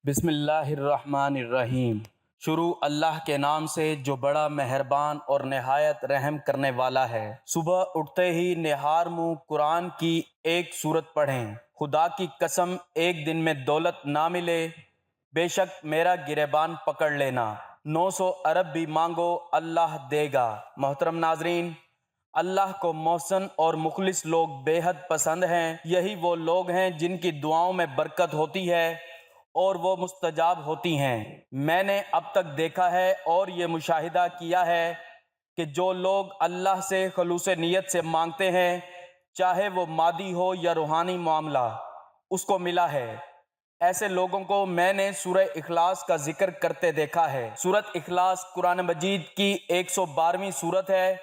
بسم اللہ الرحمن الرحیم۔ شروع اللہ کے نام سے جو بڑا مہربان اور نہایت رحم کرنے والا ہے۔ صبح اٹھتے ہی نہار منہ قرآن کی ایک سورت پڑھیں۔ خدا کی قسم ایک دن میں دولت نہ ملے، بے شک میرا گریبان پکڑ لینا۔ 900 ارب بھی مانگو اللہ دے گا۔ محترم ناظرین، اللہ کو محسن اور مخلص لوگ بے حد پسند ہیں۔ یہی وہ لوگ ہیں جن کی دعاؤں میں برکت ہوتی ہے اور وہ مستجاب ہوتی ہیں۔ میں نے اب تک دیکھا ہے اور یہ مشاہدہ کیا ہے کہ جو لوگ اللہ سے خلوص نیت سے مانگتے ہیں، چاہے وہ مادی ہو یا روحانی معاملہ، اس کو ملا ہے۔ ایسے لوگوں کو میں نے سورہ اخلاص کا ذکر کرتے دیکھا ہے۔ سورۃ اخلاص قرآن مجید کی 112ویں سورت ہے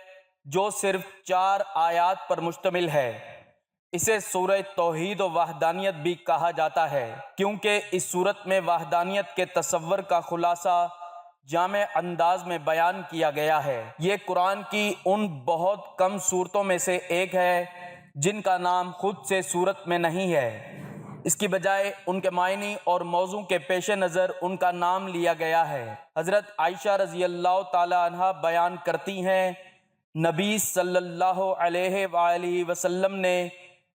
جو صرف 4 آیات پر مشتمل ہے۔ اسے سورہ توحید و وحدانیت بھی کہا جاتا ہے کیونکہ اس سورت میں وحدانیت کے تصور کا خلاصہ جامع انداز میں بیان کیا گیا ہے۔ یہ قرآن کی ان بہت کم سورتوں میں سے ایک ہے جن کا نام خود سے سورت میں نہیں ہے، اس کی بجائے ان کے معنی اور موضوع کے پیش نظر ان کا نام لیا گیا ہے۔ حضرت عائشہ رضی اللہ تعالی عنہا بیان کرتی ہیں، نبی صلی اللہ علیہ وآلہ وسلم نے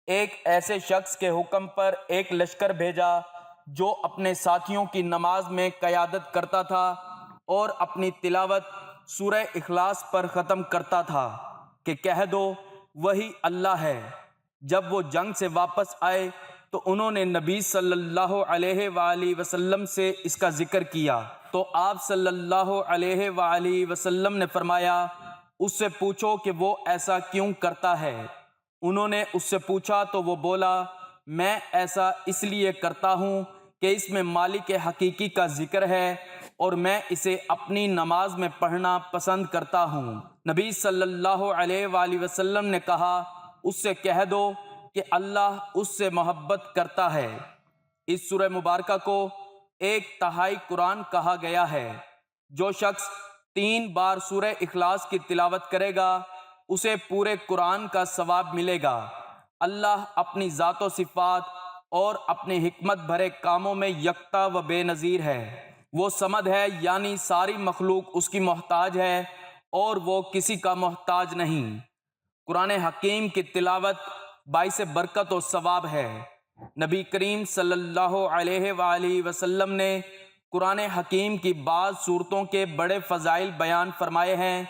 ایک ایسے شخص کے حکم پر ایک لشکر بھیجا جو اپنے ساتھیوں کی نماز میں قیادت کرتا تھا اور اپنی تلاوت سورہ اخلاص پر ختم کرتا تھا کہ کہہ دو وہی اللہ ہے۔ جب وہ جنگ سے واپس آئے تو انہوں نے نبی صلی اللہ علیہ وآلہ وسلم سے اس کا ذکر کیا تو آپ صلی اللہ علیہ وآلہ وسلم نے فرمایا، اس سے پوچھو کہ وہ ایسا کیوں کرتا ہے۔ انہوں نے اس سے پوچھا تو وہ بولا، میں ایسا اس لیے کرتا ہوں کہ اس میں مالک حقیقی کا ذکر ہے اور میں اسے اپنی نماز میں پڑھنا پسند کرتا ہوں۔ نبی صلی اللہ علیہ وآلہ وسلم نے کہا، اس سے کہہ دو کہ اللہ اس سے محبت کرتا ہے۔ اس سورہ مبارکہ کو 1/3 قرآن کہا گیا ہے۔ جو شخص 3 بار سورہ اخلاص کی تلاوت کرے گا اسے پورے قرآن کا ثواب ملے گا۔ اللہ اپنی ذات و صفات اور اپنے حکمت بھرے کاموں میں یکتا و بے نظیر ہے۔ وہ صمد ہے یعنی ساری مخلوق اس کی محتاج ہے اور وہ کسی کا محتاج نہیں۔ قرآن حکیم کی تلاوت باعث برکت و ثواب ہے۔ نبی کریم صلی اللہ علیہ وآلہ وسلم نے قرآن حکیم کی بعض سورتوں کے بڑے فضائل بیان فرمائے ہیں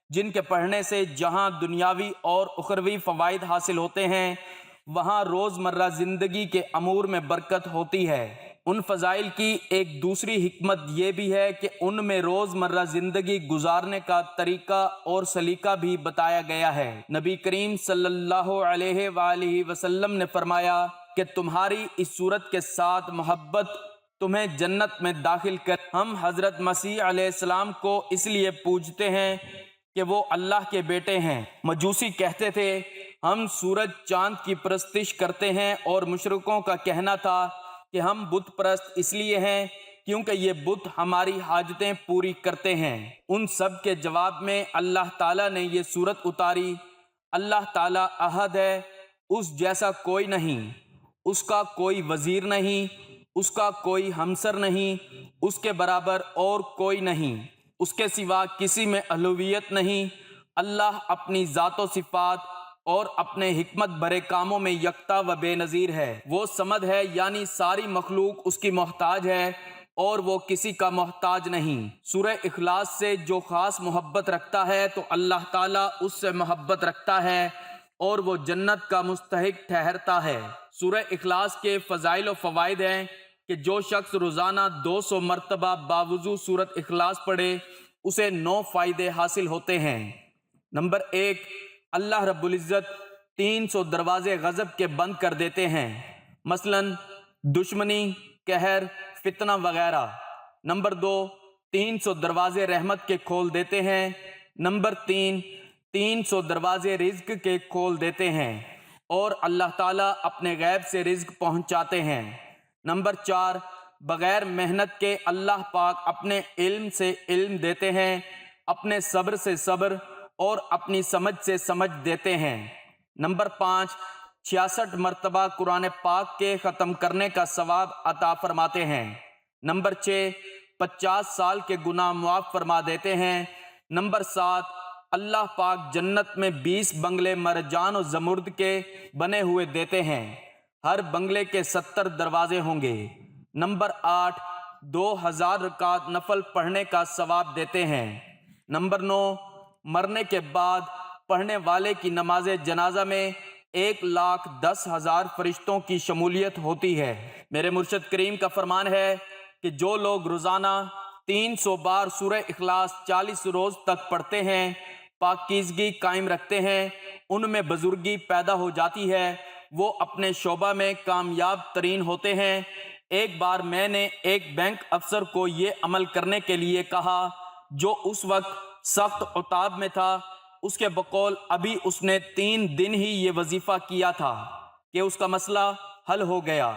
جن کے پڑھنے سے جہاں دنیاوی اور اخروی فوائد حاصل ہوتے ہیں وہاں روزمرہ زندگی کے امور میں برکت ہوتی ہے۔ ان فضائل کی ایک دوسری حکمت یہ بھی ہے کہ ان میں روزمرہ زندگی گزارنے کا طریقہ اور سلیقہ بھی بتایا گیا ہے۔ نبی کریم صلی اللہ علیہ وآلہ وسلم نے فرمایا کہ تمہاری اس صورت کے ساتھ محبت تمہیں جنت میں داخل کر۔ ہم حضرت مسیح علیہ السلام کو اس لیے پوجتے ہیں کہ وہ اللہ کے بیٹے ہیں۔ مجوسی کہتے تھے ہم سورج چاند کی پرستش کرتے ہیں اور مشرکوں کا کہنا تھا کہ ہم بت پرست اس لیے ہیں کیونکہ یہ بت ہماری حاجتیں پوری کرتے ہیں۔ ان سب کے جواب میں اللہ تعالیٰ نے یہ سورت اتاری، اللہ تعالیٰ احد ہے، اس جیسا کوئی نہیں، اس کا کوئی وزیر نہیں، اس کا کوئی ہمسر نہیں، اس کے برابر اور کوئی نہیں، اس کے سوا کسی میں الوہیت نہیں۔ اللہ اپنی ذات و صفات اور اپنے حکمت بھرے کاموں میں یکتا و بے نظیر ہے۔ وہ صمد ہے یعنی ساری مخلوق اس کی محتاج ہے اور وہ کسی کا محتاج نہیں۔ سورہ اخلاص سے جو خاص محبت رکھتا ہے تو اللہ تعالیٰ اس سے محبت رکھتا ہے اور وہ جنت کا مستحق ٹھہرتا ہے۔ سورہ اخلاص کے فضائل و فوائد ہیں کہ جو شخص روزانہ 200 مرتبہ باوضو سورۃ اخلاص پڑھے اسے 9 فائدے حاصل ہوتے ہیں۔ نمبر 1، اللہ رب العزت 300 دروازے غضب کے بند کر دیتے ہیں، مثلا دشمنی، قہر، فتنہ وغیرہ۔ نمبر 2، 300 دروازے رحمت کے کھول دیتے ہیں۔ نمبر 3، 300 دروازے رزق کے کھول دیتے ہیں اور اللہ تعالیٰ اپنے غیب سے رزق پہنچاتے ہیں۔ نمبر 4، بغیر محنت کے اللہ پاک اپنے علم سے علم دیتے ہیں، اپنے صبر سے صبر اور اپنی سمجھ سے سمجھ دیتے ہیں۔ نمبر 5، 66 مرتبہ قرآن پاک کے ختم کرنے کا ثواب عطا فرماتے ہیں۔ نمبر 6، 50 سال کے گناہ معاف فرما دیتے ہیں۔ نمبر 7، اللہ پاک جنت میں 20 بنگلے مرجان و زمرد کے بنے ہوئے دیتے ہیں، ہر بنگلے کے 70 دروازے ہوں گے۔ نمبر 8، 2000 رکعت نفل پڑھنے کا ثواب دیتے ہیں۔ نمبر 9، مرنے کے بعد پڑھنے والے کی نماز جنازہ میں 1,10,000 فرشتوں کی شمولیت ہوتی ہے۔ میرے مرشد کریم کا فرمان ہے کہ جو لوگ روزانہ 300 بار سورہ اخلاص 40 روز تک پڑھتے ہیں، پاکیزگی قائم رکھتے ہیں، ان میں بزرگی پیدا ہو جاتی ہے، وہ اپنے شعبہ میں کامیاب ترین ہوتے ہیں۔ ایک بار میں نے ایک بینک افسر کو یہ عمل کرنے کے لیے کہا جو اس وقت سخت عتاب میں تھا۔ اس کے بقول ابھی اس نے 3 دن ہی یہ وظیفہ کیا تھا کہ اس کا مسئلہ حل ہو گیا۔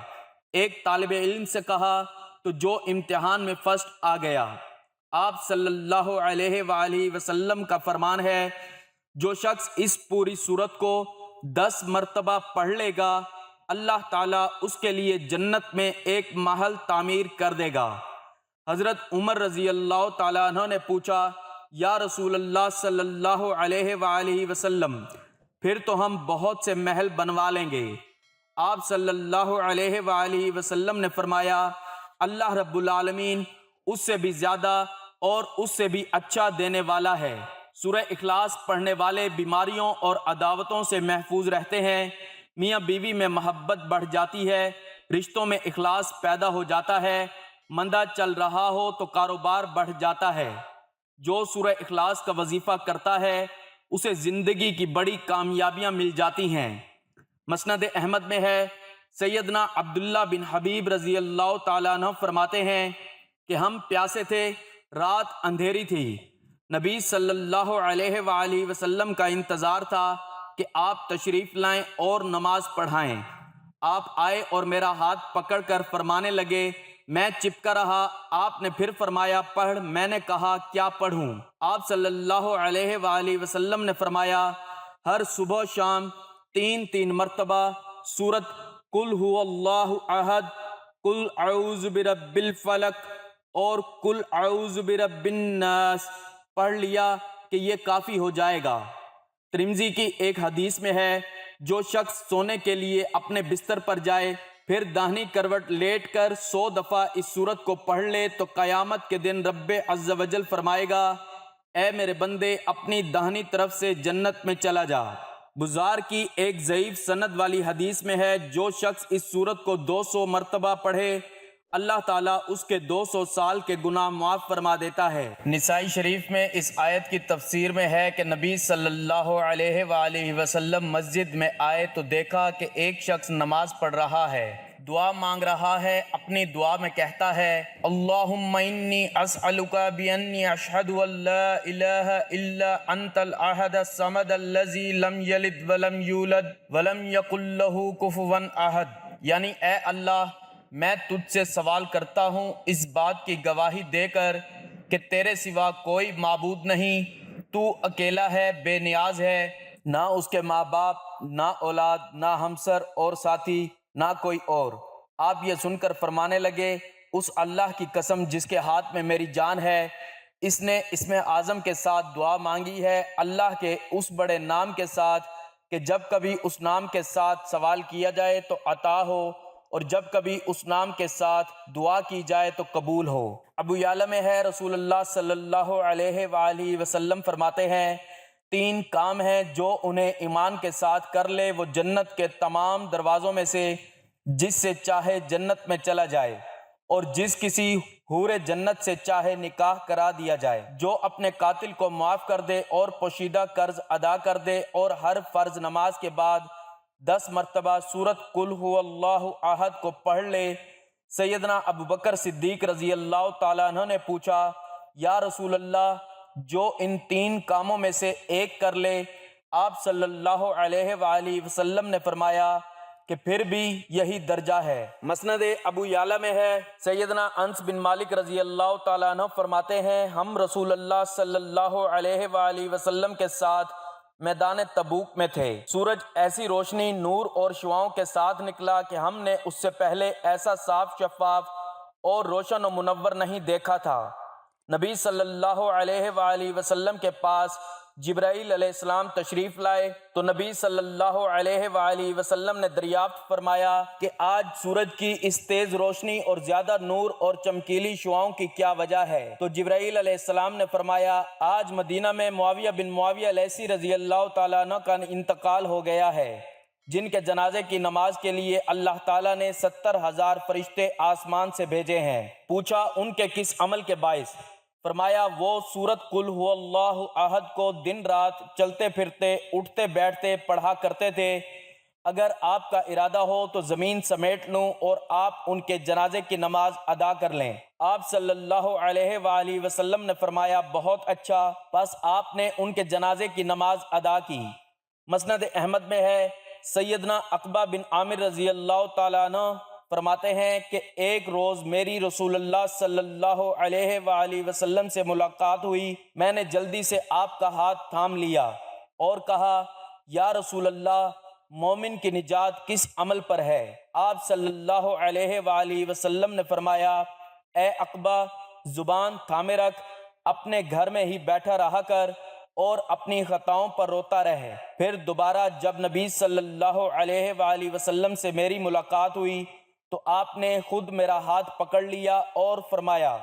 ایک طالب علم سے کہا تو جو امتحان میں فرسٹ آ گیا۔ آپ صلی اللہ علیہ وآلہ وسلم کا فرمان ہے، جو شخص اس پوری سورت کو 10 مرتبہ پڑھ لے گا، اللہ تعالیٰ اس کے لیے جنت میں ایک محل تعمیر کر دے گا۔ حضرت عمر رضی اللہ تعالیٰ عنہ نے پوچھا، یا رسول اللہ صلی اللہ علیہ وآلہ وسلم، پھر تو ہم بہت سے محل بنوا لیں گے۔ آپ صلی اللہ علیہ وآلہ وسلم نے فرمایا، اللہ رب العالمین اس سے بھی زیادہ اور اس سے بھی اچھا دینے والا ہے۔ سورہ اخلاص پڑھنے والے بیماریوں اور عداوتوں سے محفوظ رہتے ہیں، میاں بیوی میں محبت بڑھ جاتی ہے، رشتوں میں اخلاص پیدا ہو جاتا ہے، مندہ چل رہا ہو تو کاروبار بڑھ جاتا ہے۔ جو سورہ اخلاص کا وظیفہ کرتا ہے اسے زندگی کی بڑی کامیابیاں مل جاتی ہیں۔ مسند احمد میں ہے، سیدنا عبداللہ بن حبیب رضی اللہ تعالیٰ عنہ فرماتے ہیں کہ ہم پیاسے تھے، رات اندھیری تھی، نبی صلی اللہ علیہ وآلہ وسلم کا انتظار تھا کہ آپ تشریف لائیں اور نماز پڑھائیں۔ آپ آئے اور میرا ہاتھ پکڑ کر فرمانے لگے، میں چپکا رہا۔ آپ نے پھر فرمایا پڑھ۔ میں نے کہا کیا پڑھوں؟ آپ صلی اللہ علیہ وآلہ وسلم نے فرمایا، ہر صبح و شام 3 مرتبہ سورت قل هو اللہ احد، قل اعوذ برب الفلق اور قل اعوذ برب الناس پڑھ لیا کہ یہ کافی ہو جائے گا۔ ترمذی کی ایک حدیث میں ہے، جو شخص سونے کے لیے اپنے بستر پر جائے پھر داہنی کروٹ لیٹ کر 100 دفعہ اس سورت کو پڑھ لے تو قیامت کے دن رب عز و جل فرمائے گا، اے میرے بندے اپنی داہنی طرف سے جنت میں چلا جا۔ بزار کی ایک ضعیف سند والی حدیث میں ہے، جو شخص اس سورت کو 200 مرتبہ پڑھے اللہ تعالیٰ اس کے 200 سال کے گناہ معاف فرما دیتا ہے۔ نسائی شریف میں اس آیت کی تفسیر میں ہے کہ نبی صلی اللہ علیہ وآلہ وسلم مسجد میں آئے تو دیکھا کہ ایک شخص نماز پڑھ رہا ہے، دعا مانگ رہا ہے، اپنی دعا میں کہتا ہے، اللہم انی اسألک بانی اشہد ان لا الہ الا انت الاحد الصمد الذی لم یلد ولم یولد ولم یکن لہ کفوا احد، یعنی اے اللہ میں تجھ سے سوال کرتا ہوں اس بات کی گواہی دے کر کہ تیرے سوا کوئی معبود نہیں، تو اکیلا ہے، بے نیاز ہے، نہ اس کے ماں باپ، نہ اولاد، نہ ہمسر اور ساتھی، نہ کوئی اور۔ آپ یہ سن کر فرمانے لگے، اس اللہ کی قسم جس کے ہاتھ میں میری جان ہے، اس نے اسم اعظم کے ساتھ دعا مانگی ہے، اللہ کے اس بڑے نام کے ساتھ کہ جب کبھی اس نام کے ساتھ سوال کیا جائے تو عطا ہو، اور جب کبھی اس نام کے ساتھ دعا کی جائے تو قبول ہو۔ ابو یعلا میں ہے، رسول اللہ صلی اللہ علیہ وآلہ وسلم فرماتے ہیں، 3 کام ہیں جو انہیں ایمان کے ساتھ کر لے وہ جنت کے تمام دروازوں میں سے جس سے چاہے جنت میں چلا جائے، اور جس کسی حور جنت سے چاہے نکاح کرا دیا جائے، جو اپنے قاتل کو معاف کر دے اور پوشیدہ قرض ادا کر دے، اور ہر فرض نماز کے بعد 10 مرتبہ سورت قل هو اللہ احد کو پڑھ لے۔ سیدنا ابو بکر صدیق رضی اللہ تعالیٰ عنہ نے پوچھا، یا رسول اللہ جو ان 3 کاموں میں سے ایک کر لے؟ آپ صلی اللہ علیہ وآلہ وسلم نے فرمایا کہ پھر بھی یہی درجہ ہے۔ مسند ابو یعلا میں ہے، سیدنا انس بن مالک رضی اللہ تعالیٰ عنہ فرماتے ہیں، ہم رسول اللہ صلی اللہ علیہ وآلہ وسلم کے ساتھ میدان تبوک میں تھے، سورج ایسی روشنی، نور اور شعاؤں کے ساتھ نکلا کہ ہم نے اس سے پہلے ایسا صاف شفاف اور روشن و منور نہیں دیکھا تھا۔ نبی صلی اللہ علیہ وآلہ وسلم کے پاس جبرائیل علیہ السلام تشریف لائے تو نبی صلی اللہ علیہ وآلہ وسلم نے دریافت فرمایا کہ آج سورج کی اس تیز روشنی اور زیادہ نور اور چمکیلی شعاؤں کی کیا وجہ ہے؟ تو جبرائیل علیہ السلام نے فرمایا، آج مدینہ میں معاویہ بن معاویہ لیثی رضی اللہ تعالیٰ عنہ کا انتقال ہو گیا ہے، جن کے جنازے کی نماز کے لیے اللہ تعالیٰ نے 70,000 فرشتے آسمان سے بھیجے ہیں۔ پوچھا ان کے کس عمل کے باعث؟ فرمایا وہ سورت قل هو اللہ احد کو دن رات چلتے پھرتے اٹھتے بیٹھتے پڑھا کرتے تھے۔ اگر آپ کا ارادہ ہو تو زمین سمیٹ لوں اور آپ ان کے جنازے کی نماز ادا کر لیں۔ آپ صلی اللہ علیہ وآلہ وسلم نے فرمایا، بہت اچھا، بس آپ نے ان کے جنازے کی نماز ادا کی۔ مسند احمد میں ہے، سیدنا عقبہ بن عامر رضی اللہ تعالیٰ عنہ فرماتے ہیں کہ ایک روز میری رسول اللہ صلی اللہ علیہ وآلہ وسلم سے ملاقات ہوئی۔ میں نے جلدی سے آپ کا ہاتھ تھام لیا اور کہا، یا رسول اللہ، مومن کی نجات کس عمل پر ہے؟ آپ صلی اللہ علیہ وآلہ وسلم نے فرمایا، اے عقبہ، زبان تھامے رکھ، اپنے گھر میں ہی بیٹھا رہا کر اور اپنی خطاؤں پر روتا رہے۔ پھر دوبارہ جب نبی صلی اللہ علیہ وآلہ وسلم سے میری ملاقات ہوئی تو آپ نے خود میرا ہاتھ پکڑ لیا اور فرمایا،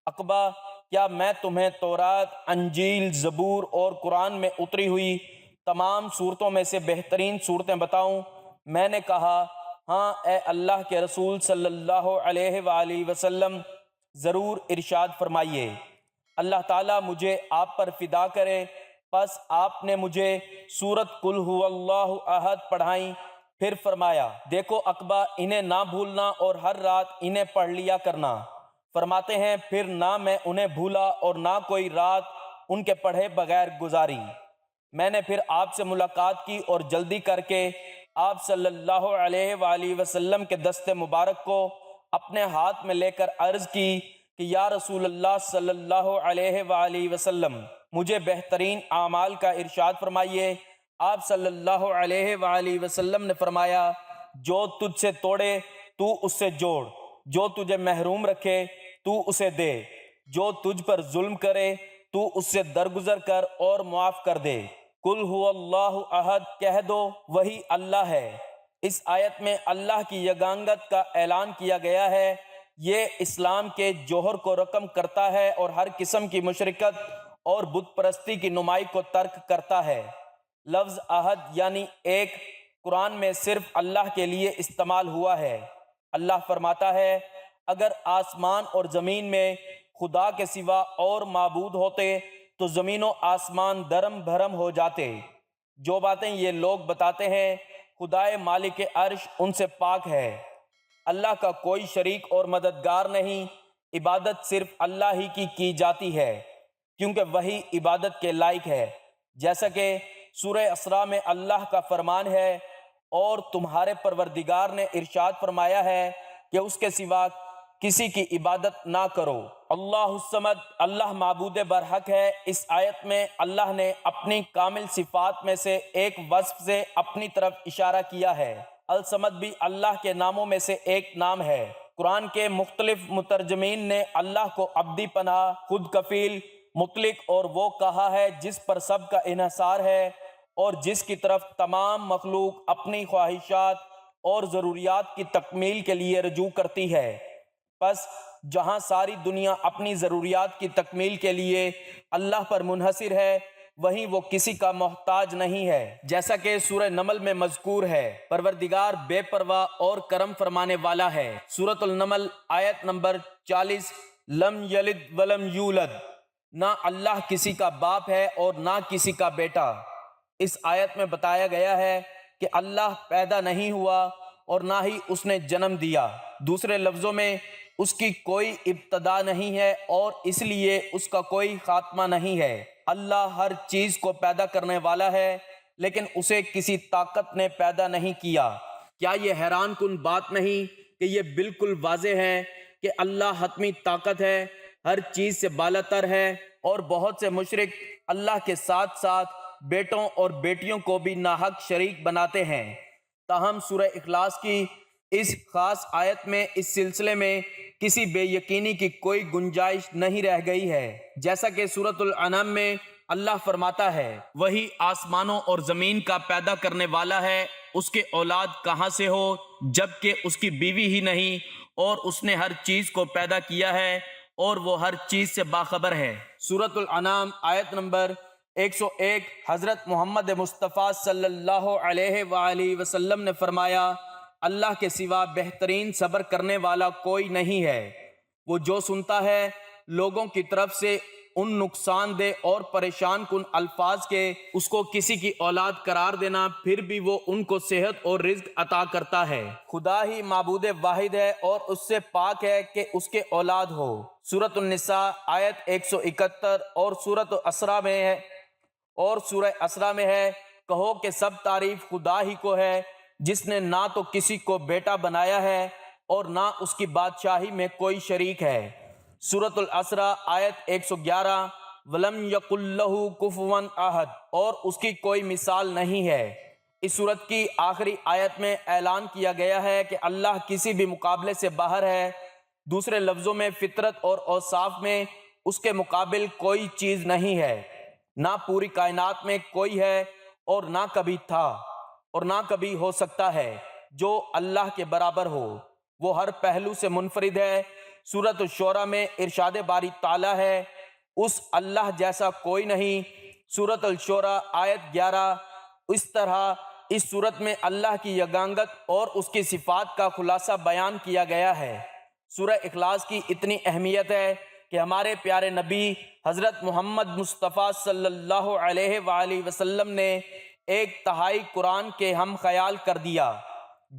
عقبہ، کیا میں تمہیں تورات، انجیل، زبور اور قرآن میں اتری ہوئی تمام صورتوں میں سے بہترین صورتیں بتاؤں؟ میں نے کہا، ہاں اے اللہ کے رسول صلی اللہ علیہ وآلہ وسلم، ضرور ارشاد فرمائیے۔ اللہ تعالیٰ مجھے آپ پر فدا کرے۔ پس آپ نے مجھے سورت قل هو اللہ احد پڑھائیں۔ پھر فرمایا، دیکھو عقبہ، انہیں نہ بھولنا اور ہر رات انہیں پڑھ لیا کرنا۔ فرماتے ہیں، پھر نہ میں انہیں بھولا اور نہ کوئی رات ان کے پڑھے بغیر گزاری۔ میں نے پھر آپ سے ملاقات کی اور جلدی کر کے آپ صلی اللہ علیہ وآلہ وسلم کے دست مبارک کو اپنے ہاتھ میں لے کر عرض کی کہ یا رسول اللہ صلی اللہ علیہ وآلہ وسلم، مجھے بہترین اعمال کا ارشاد فرمائیے۔ آپ صلی اللہ علیہ وآلہ وسلم نے فرمایا، جو تجھ سے توڑے تو اس سے جوڑ، جو تجھے محروم رکھے تو اسے دے، جو تجھ پر ظلم کرے تو اس سے درگزر کر اور معاف کر دے۔ قل هو اللہ احد کہہ دو، وہی اللہ ہے۔ اس آیت میں اللہ کی یگانگت کا اعلان کیا گیا ہے۔ یہ اسلام کے جوہر کو رقم کرتا ہے اور ہر قسم کی مشرکت اور بت پرستی کی نمائی کو ترک کرتا ہے۔ لفظ احد یعنی ایک قرآن میں صرف اللہ کے لیے استعمال ہوا ہے۔ اللہ فرماتا ہے، اگر آسمان اور زمین میں خدا کے سوا اور معبود ہوتے تو زمین و آسمان دھرم بھرم ہو جاتے۔ جو باتیں یہ لوگ بتاتے ہیں، خدائے مالک عرش ان سے پاک ہے۔ اللہ کا کوئی شریک اور مددگار نہیں۔ عبادت صرف اللہ ہی کی جاتی ہے، کیونکہ وہی عبادت کے لائق ہے۔ جیسا کہ سورہ اسراء میں اللہ کا فرمان ہے، اور تمہارے پروردگار نے ارشاد فرمایا ہے کہ اس کے سوا کسی کی عبادت نہ کرو۔ اللہ الصمد، اللہ معبود برحق ہے۔ اس آیت میں اللہ نے اپنی کامل صفات میں سے ایک وصف سے اپنی طرف اشارہ کیا ہے۔ الصمد بھی اللہ کے ناموں میں سے ایک نام ہے۔ قرآن کے مختلف مترجمین نے اللہ کو عبدی پناہ، خود کفیل، مطلق اور وہ کہا ہے جس پر سب کا انحصار ہے اور جس کی طرف تمام مخلوق اپنی خواہشات اور ضروریات کی تکمیل کے لیے رجوع کرتی ہے۔ پس جہاں ساری دنیا اپنی ضروریات کی تکمیل کے لیے اللہ پر منحصر ہے، وہیں وہ کسی کا محتاج نہیں ہے۔ جیسا کہ سورہ نمل میں مذکور ہے، پروردگار بے پرواہ اور کرم فرمانے والا ہے۔ سورۃ النمل آیت نمبر 40، لم یلد ولم یولد، نہ اللہ کسی کا باپ ہے اور نہ کسی کا بیٹا۔ اس آیت میں بتایا گیا ہے کہ اللہ پیدا نہیں ہوا اور نہ ہی اس نے جنم دیا۔ دوسرے لفظوں میں اس کی کوئی ابتدا نہیں ہے اور اس لیے اس کا کوئی خاتمہ نہیں ہے۔ اللہ ہر چیز کو پیدا کرنے والا ہے، لیکن اسے کسی طاقت نے پیدا نہیں کیا۔ کیا یہ حیران کن بات نہیں کہ یہ بالکل واضح ہے کہ اللہ حتمی طاقت ہے، ہر چیز سے بالاتر ہے، اور بہت سے مشرک اللہ کے ساتھ ساتھ بیٹوں اور بیٹیوں کو بھی ناحق شریک بناتے ہیں۔ تاہم سورہ اخلاص کی اس خاص آیت میں اس سلسلے میں کسی بے یقینی کی کوئی گنجائش نہیں رہ گئی ہے، جیسا کہ سورۃ الانعام میں اللہ فرماتا ہے، وہی آسمانوں اور زمین کا پیدا کرنے والا ہے، اس کے اولاد کہاں سے ہو جبکہ اس کی بیوی ہی نہیں، اور اس نے ہر چیز کو پیدا کیا ہے اور وہ ہر چیز سے باخبر ہے۔ سورۃ الانعام آیت نمبر 101۔ حضرت محمد مصطفیٰ صلی اللہ علیہ وآلہ وسلم نے فرمایا، اللہ کے سوا بہترین صبر کرنے والا کوئی نہیں ہے۔ وہ جو سنتا ہے لوگوں کی طرف سے ان نقصان دہ اور پریشان کن الفاظ کے اس کو کسی کی اولاد قرار دینا، پھر بھی وہ ان کو صحت اور رزق عطا کرتا ہے۔ خدا ہی معبود واحد ہے اور اس سے پاک ہے کہ اس کے اولاد ہو۔ سورۃ النساء آیت 171 اور سورۃ اسراء میں ہے، کہو کہ سب تعریف خدا ہی کو ہے، جس نے نہ تو کسی کو بیٹا بنایا ہے اور نہ اس کی بادشاہی میں کوئی شریک ہے۔ سورۃ الاسراء آیت 111، وَلَمْ يَقُلْ لَهُ كُفُوًا أَحَدٌ، اور اس کی کوئی مثال نہیں ہے۔ اس سورت کی آخری آیت میں اعلان کیا گیا ہے کہ اللہ کسی بھی مقابلے سے باہر ہے، دوسرے لفظوں میں فطرت اور اوصاف میں اس کے مقابل کوئی چیز نہیں ہے، نہ پوری کائنات میں کوئی ہے اور نہ کبھی تھا اور نہ کبھی ہو سکتا ہے جو اللہ کے برابر ہو، وہ ہر پہلو سے منفرد ہے۔ سورۃ الشورى میں ارشاد باری تعالیٰ ہے، اس اللہ جیسا کوئی نہیں۔ سورۃ الشورى آیت 11۔ اس طرح اس سورت میں اللہ کی یگانگت اور اس کی صفات کا خلاصہ بیان کیا گیا ہے۔ سورہ اخلاص کی اتنی اہمیت ہے کہ ہمارے پیارے نبی حضرت محمد مصطفیٰ صلی اللہ علیہ وآلہ وسلم نے 1/3 قرآن کے ہم خیال کر دیا،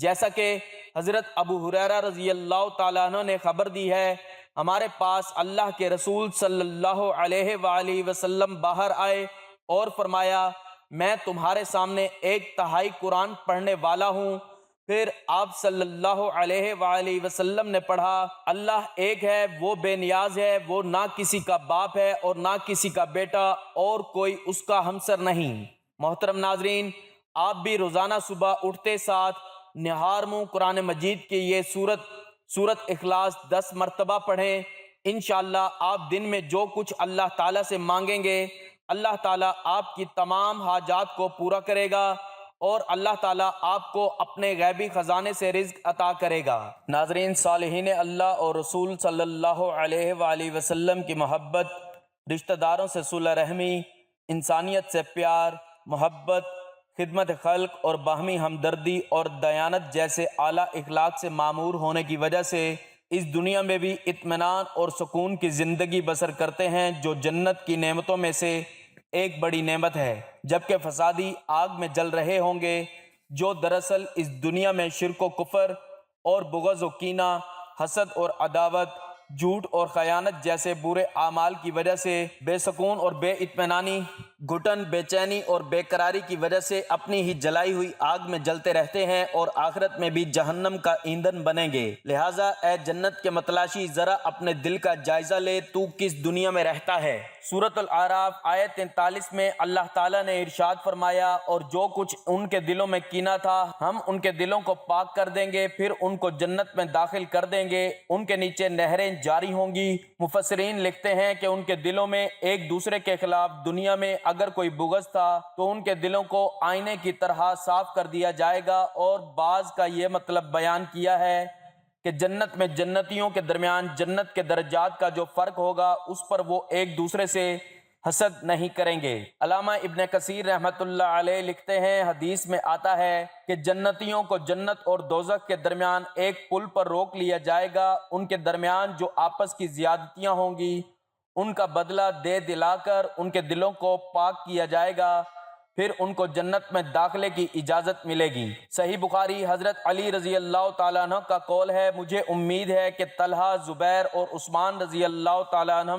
جیسا کہ حضرت ابو ہریرہ رضی اللہ تعالیٰ عنہ نے خبر دی ہے، ہمارے پاس اللہ کے رسول صلی اللہ علیہ وآلہ وسلم باہر آئے اور فرمایا، میں تمہارے سامنے 1/3 قرآن پڑھنے والا ہوں۔ پھر آپ صلی اللہ علیہ وآلہ وسلم نے پڑھا، اللہ ایک ہے، وہ بے نیاز ہے، وہ نہ کسی کا باپ ہے اور نہ کسی کا بیٹا، اور کوئی اس کا ہمسر نہیں۔ محترم ناظرین، آپ بھی روزانہ صبح اٹھتے ساتھ نہار منہ قرآن مجید کی یہ سورت اخلاص 10 مرتبہ پڑھیں۔ انشاءاللہ آپ دن میں جو کچھ اللہ تعالیٰ سے مانگیں گے، اللہ تعالیٰ آپ کی تمام حاجات کو پورا کرے گا اور اللہ تعالیٰ آپ کو اپنے غیبی خزانے سے رزق عطا کرے گا۔ ناظرین، صالحین اللہ اور رسول صلی اللہ علیہ وآلہ وسلم کی محبت، رشتہ داروں سے صلہ رحمی، انسانیت سے پیار، محبت، خدمت خلق اور باہمی ہمدردی اور دیانت جیسے اعلیٰ اخلاق سے معمور ہونے کی وجہ سے اس دنیا میں بھی اطمینان اور سکون کی زندگی بسر کرتے ہیں، جو جنت کی نعمتوں میں سے ایک بڑی نعمت ہے، جبکہ فسادی آگ میں جل رہے ہوں گے، جو دراصل اس دنیا میں شرک و کفر اور بغض و کینہ، حسد اور عداوت، جھوٹ اور خیانت جیسے برے اعمال کی وجہ سے بے سکون اور بے اطمینانی، گھٹن، بے چینی اور بے قراری کی وجہ سے اپنی ہی جلائی ہوئی آگ میں جلتے رہتے ہیں اور آخرت میں بھی جہنم کا ایندھن بنیں گے۔ لہٰذا اے جنت کے متلاشی، ذرا اپنے دل کا جائزہ لے، تو کس دنیا میں رہتا ہے۔ سورۃ الاعراف آیت 43 میں اللہ تعالیٰ نے ارشاد فرمایا، اور جو کچھ ان کے دلوں میں کینہ تھا ہم ان کے دلوں کو پاک کر دیں گے، پھر ان کو جنت میں داخل کر دیں گے، ان کے نیچے نہریں جاری ہوں گی۔ مفسرین لکھتے ہیں کہ ان کے دلوں میں ایک دوسرے کے خلاف دنیا میں اگر کوئی بغض تھا تو ان کے دلوں کو آئینے کی طرح صاف کر دیا جائے گا، اور بعض کا یہ مطلب بیان کیا ہے کہ جنت میں جنتیوں کے درمیان جنت کے درجات کا جو فرق ہوگا اس پر وہ ایک دوسرے سے حسد نہیں کریں گے۔ علامہ ابن کثیر رحمۃ اللہ علیہ لکھتے ہیں، حدیث میں آتا ہے کہ جنتیوں کو جنت اور دوزخ کے درمیان ایک پل پر روک لیا جائے گا، ان کے درمیان جو آپس کی زیادتیاں ہوں گی ان کا بدلہ دے دلا کر ان کے دلوں کو پاک کیا جائے گا، پھر ان کو جنت میں داخلے کی اجازت ملے گی۔ صحیح بخاری حضرت علی رضی اللہ تعالیٰ عنہ کا قول ہے، مجھے امید ہے کہ طلحہ، زبیر اور عثمان رضی اللہ تعالیٰ عنہ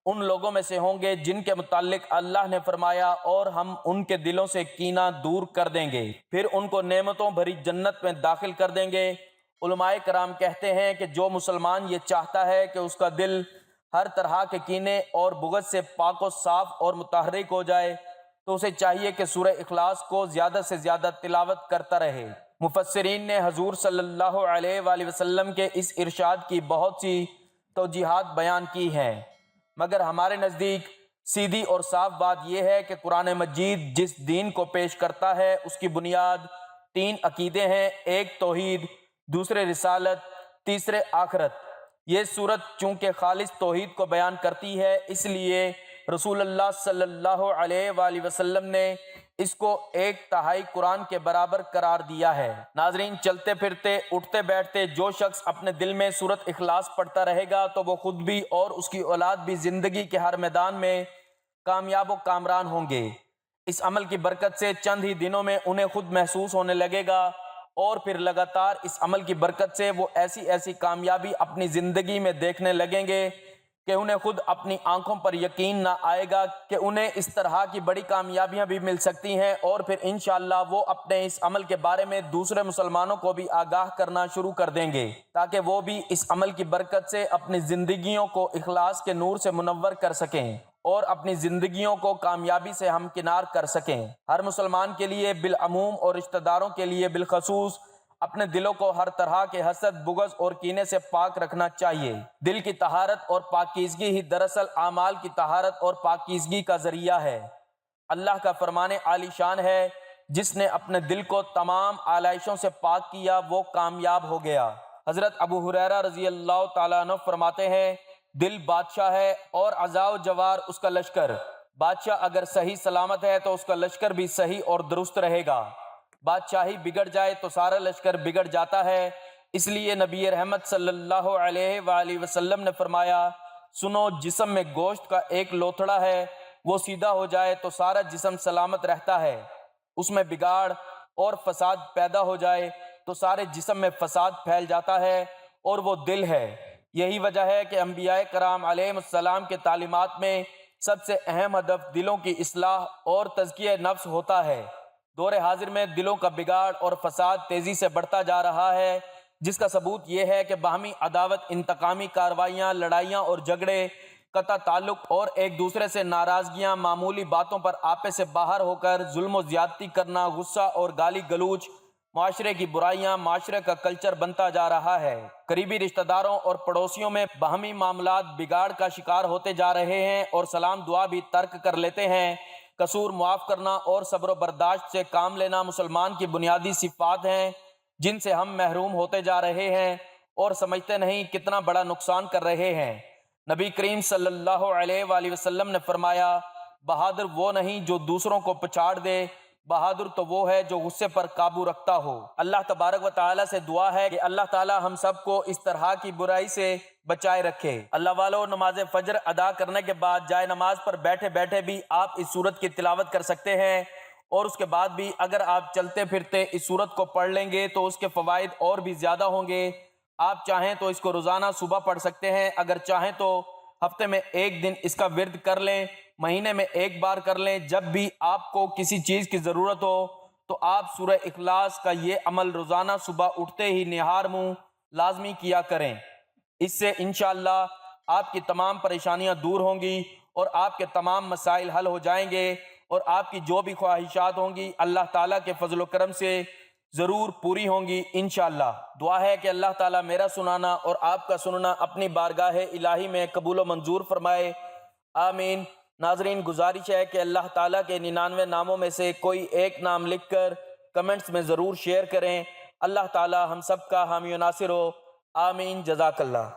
ان لوگوں میں سے ہوں گے جن کے متعلق اللہ نے فرمایا، اور ہم ان کے دلوں سے کینہ دور کر دیں گے، پھر ان کو نعمتوں بھری جنت میں داخل کر دیں گے۔ علماء کرام کہتے ہیں کہ جو مسلمان یہ چاہتا ہے کہ اس کا دل ہر طرح کے کینے اور بغض سے پاک و صاف اور متحرک ہو جائے تو اسے چاہیے کہ سورہ اخلاص کو زیادہ سے زیادہ تلاوت کرتا رہے۔ مفسرین نے حضور صلی اللہ علیہ وآلہ وسلم کے اس ارشاد کی بہت سی توجیحات بیان کی ہیں، مگر ہمارے نزدیک سیدھی اور صاف بات یہ ہے کہ قرآن مجید جس دین کو پیش کرتا ہے اس کی بنیاد 3 عقیدے ہیں، ایک توحید، دوسرے رسالت، تیسرے آخرت۔ یہ صورت چونکہ خالص توحید کو بیان کرتی ہے، اس لیے رسول اللہ صلی اللہ علیہ وآلہ وسلم نے اس کو 1/3 قرآن کے برابر قرار دیا ہے۔ ناظرین، چلتے پھرتے اٹھتے بیٹھتے جو شخص اپنے دل میں سورۃ اخلاص پڑھتا رہے گا تو وہ خود بھی اور اس کی اولاد بھی زندگی کے ہر میدان میں کامیاب و کامران ہوں گے۔ اس عمل کی برکت سے چند ہی دنوں میں انہیں خود محسوس ہونے لگے گا، اور پھر لگاتار اس عمل کی برکت سے وہ ایسی کامیابی اپنی زندگی میں دیکھنے لگیں گے کہ انہیں خود اپنی آنکھوں پر یقین نہ آئے گا کہ انہیں اس طرح کی بڑی کامیابیاں بھی مل سکتی ہیں، اور پھر انشاءاللہ وہ اپنے اس عمل کے بارے میں دوسرے مسلمانوں کو بھی آگاہ کرنا شروع کر دیں گے، تاکہ وہ بھی اس عمل کی برکت سے اپنی زندگیوں کو اخلاص کے نور سے منور کر سکیں اور اپنی زندگیوں کو کامیابی سے ہمکنار کر سکیں۔ ہر مسلمان کے لیے بالعموم اور رشتہ داروں کے لیے بالخصوص اپنے دلوں کو ہر طرح کے حسد، بغض اور کینے سے پاک رکھنا چاہیے۔ دل کی طہارت اور پاکیزگی ہی دراصل اعمال کی طہارت اور پاکیزگی کا ذریعہ ہے۔ اللہ کا فرمان عالی شان ہے، جس نے اپنے دل کو تمام آلائشوں سے پاک کیا وہ کامیاب ہو گیا۔ حضرت ابو ہریرہ رضی اللہ تعالیٰ عنہ فرماتے ہیں، دل بادشاہ ہے اور اعضاء و جوار اس کا لشکر۔ بادشاہ اگر صحیح سلامت ہے تو اس کا لشکر بھی صحیح اور درست رہے گا، بادشاہی بگڑ جائے تو سارا لشکر بگڑ جاتا ہے۔ اس لیے نبی رحمت صلی اللہ علیہ وآلہ وسلم نے فرمایا، سنو، جسم میں گوشت کا ایک لوتھڑا ہے، وہ سیدھا ہو جائے تو سارا جسم سلامت رہتا ہے، اس میں بگاڑ اور فساد پیدا ہو جائے تو سارے جسم میں فساد پھیل جاتا ہے، اور وہ دل ہے۔ یہی وجہ ہے کہ انبیاء کرام علیہ السلام کے تعلیمات میں سب سے اہم ہدف دلوں کی اصلاح اور تزکیہ نفس ہوتا ہے۔ دور حاضر میں دلوں کا بگاڑ اور فساد تیزی سے بڑھتا جا رہا ہے، جس کا ثبوت یہ ہے کہ باہمی عداوت، انتقامی کارروائیاں، لڑائیاں اور جھگڑے، قطع تعلق اور ایک دوسرے سے ناراضگیاں، معمولی باتوں پر آپے سے باہر ہو کر ظلم و زیادتی کرنا، غصہ اور گالی گلوچ، معاشرے کی برائیاں معاشرے کا کلچر بنتا جا رہا ہے۔ قریبی رشتہ داروں اور پڑوسیوں میں باہمی معاملات بگاڑ کا شکار ہوتے جا رہے ہیں، اور سلام دعا بھی ترک کر لیتے ہیں۔ قصور معاف کرنا اور صبر و برداشت سے کام لینا مسلمان کی بنیادی صفات ہیں، جن سے ہم محروم ہوتے جا رہے ہیں اور سمجھتے نہیں کتنا بڑا نقصان کر رہے ہیں۔ نبی کریم صلی اللہ علیہ وآلہ وسلم نے فرمایا، بہادر وہ نہیں جو دوسروں کو پچھاڑ دے، بہادر تو وہ ہے جو غصے پر قابو رکھتا ہو۔ اللہ تبارک و تعالیٰ سے دعا ہے کہ اللہ تعالیٰ ہم سب کو اس طرح کی برائی سے بچائے رکھے۔ اللہ والو، نماز فجر ادا کرنے کے بعد جائے نماز پر بیٹھے بیٹھے بھی آپ اس سورت کی تلاوت کر سکتے ہیں، اور اس کے بعد بھی اگر آپ چلتے پھرتے اس سورت کو پڑھ لیں گے تو اس کے فوائد اور بھی زیادہ ہوں گے۔ آپ چاہیں تو اس کو روزانہ صبح پڑھ سکتے ہیں، اگر چاہیں تو ہفتے میں 1 دن اس کا ورد کر لیں، مہینے میں 1 بار کر لیں۔ جب بھی آپ کو کسی چیز کی ضرورت ہو تو آپ سورہ اخلاص کا یہ عمل روزانہ صبح اٹھتے ہی نہار منہ لازمی کیا کریں۔ اس سے انشاءاللہ آپ کی تمام پریشانیاں دور ہوں گی اور آپ کے تمام مسائل حل ہو جائیں گے، اور آپ کی جو بھی خواہشات ہوں گی اللہ تعالیٰ کے فضل و کرم سے ضرور پوری ہوں گی انشاءاللہ۔ دعا ہے کہ اللہ تعالیٰ میرا سنانا اور آپ کا سننا اپنی بارگاہ الہی میں قبول و منظور فرمائے، آمین۔ ناظرین، گزارش ہے کہ اللہ تعالیٰ کے 99 ناموں میں سے کوئی ایک نام لکھ کر کمنٹس میں ضرور شیئر کریں۔ اللہ تعالیٰ ہم سب کا حامی و ناصر ہو، آمین۔ جزاک اللہ۔